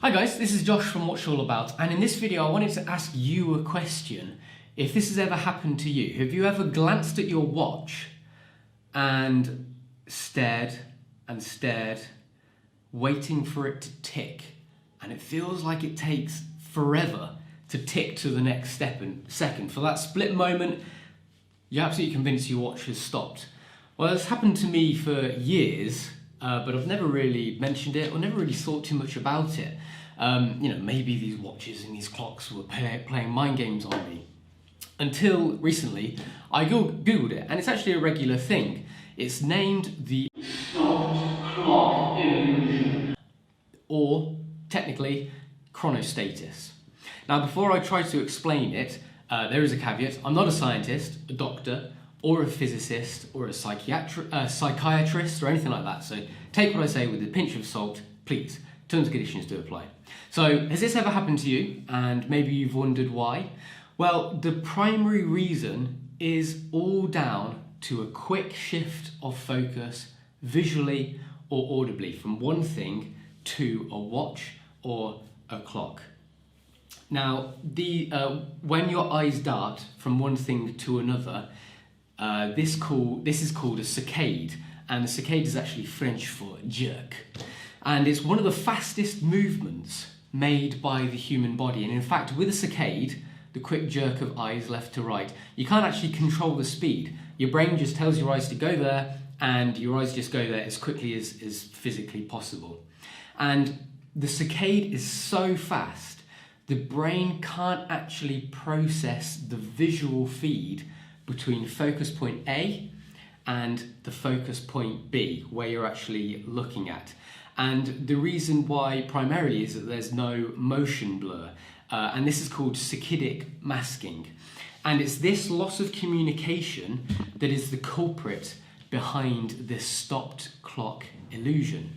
Hi guys, this is Josh from What's All About, and in this video I wanted to ask you a question. If this has ever happened to you, have you ever glanced at your watch and stared and stared, waiting for it to tick, and it feels like it takes forever to tick to the next second? For that split moment, you're absolutely convinced your watch has stopped. Well, it's happened to me for years, but I've never really mentioned it or never really thought too much about it. Maybe these watches and these clocks were playing mind games on me. Until recently, I googled it, and it's actually a regular thing. It's named the stopped clock illusion, or technically, chronostasis. Now, before I try to explain it, there is a caveat. I'm not a scientist, a doctor, or a physicist, or a psychiatrist, or anything like that. So take what I say with a pinch of salt, please. Terms and conditions do apply. So, has this ever happened to you? And maybe you've wondered why? Well, the primary reason is all down to a quick shift of focus, visually or audibly, from one thing to a watch or a clock. Now, when your eyes dart from one thing to another, this is called a saccade, and a saccade is actually French for jerk. And it's one of the fastest movements made by the human body. And in fact, with a saccade, the quick jerk of eyes left to right, you can't actually control the speed. Your brain just tells your eyes to go there, and your eyes just go there as quickly as physically possible. And the saccade is so fast, the brain can't actually process the visual feed between focus point A and the focus point B, where you're actually looking at. And the reason why primarily is that there's no motion blur, and this is called saccadic masking. And it's this loss of communication that is the culprit behind this stopped clock illusion.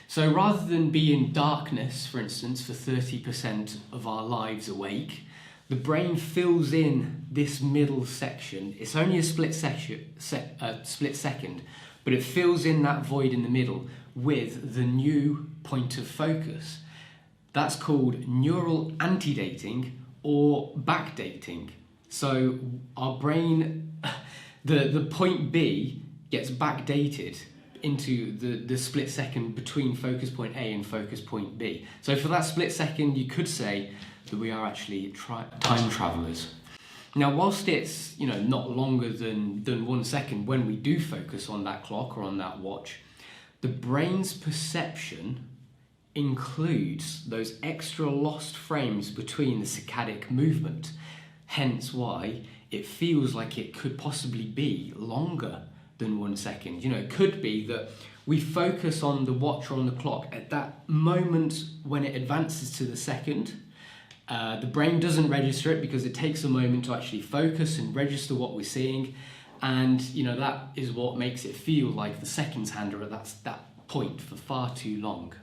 So rather than be in darkness, for instance, for 30% of our lives awake, the brain fills in this middle section. It's only a split second, but it fills in that void in the middle with the new point of focus. That's called neural antedating or backdating. So our brain, the point B gets backdated into the split second between focus point A and focus point B. So for that split second, you could say that we are actually time travelers. Now, whilst it's not longer than 1 second when we do focus on that clock or on that watch, the brain's perception includes those extra lost frames between the saccadic movement, hence why it feels like it could possibly be longer than 1 second. It could be that we focus on the watch or on the clock at that moment when it advances to the second. The brain doesn't register it because it takes a moment to actually focus and register what we're seeing, and that is what makes it feel like the seconds hand are at that point for far too long.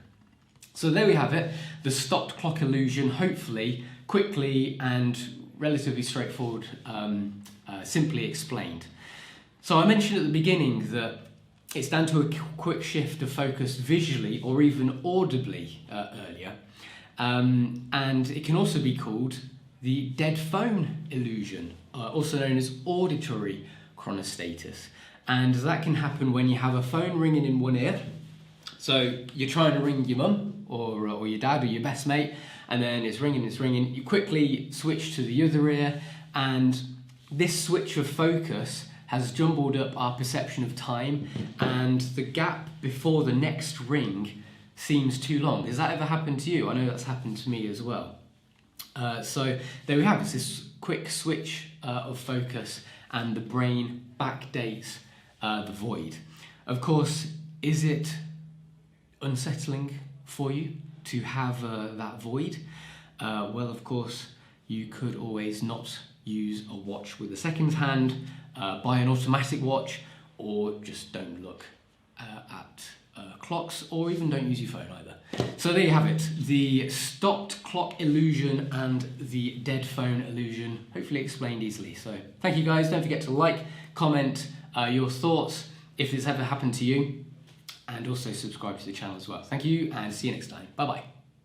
So there we have it, the stopped clock illusion, hopefully quickly and relatively straightforward, simply explained. So I mentioned at the beginning that it's down to a quick shift of focus visually or even audibly earlier. And it can also be called the dead phone illusion, also known as auditory chronostasis. And that can happen when you have a phone ringing in one ear. So you're trying to ring your mum or your dad or your best mate, and then it's ringing. You quickly switch to the other ear, and this switch of focus has jumbled up our perception of time, and the gap before the next ring seems too long. Has that ever happened to you? I know that's happened to me as well. So there we have it, it's this quick switch of focus, and the brain backdates the void. Of course, is it unsettling for you to have that void? Well, of course, you could always not use a watch with a second hand, buy an automatic watch, or just don't look at clocks, or even don't use your phone either. So there you have it, the stopped clock illusion and the dead phone illusion, hopefully explained easily. So thank you guys, don't forget to like, comment your thoughts if this ever happened to you, and also subscribe to the channel as well. Thank you, and see you next time. Bye bye.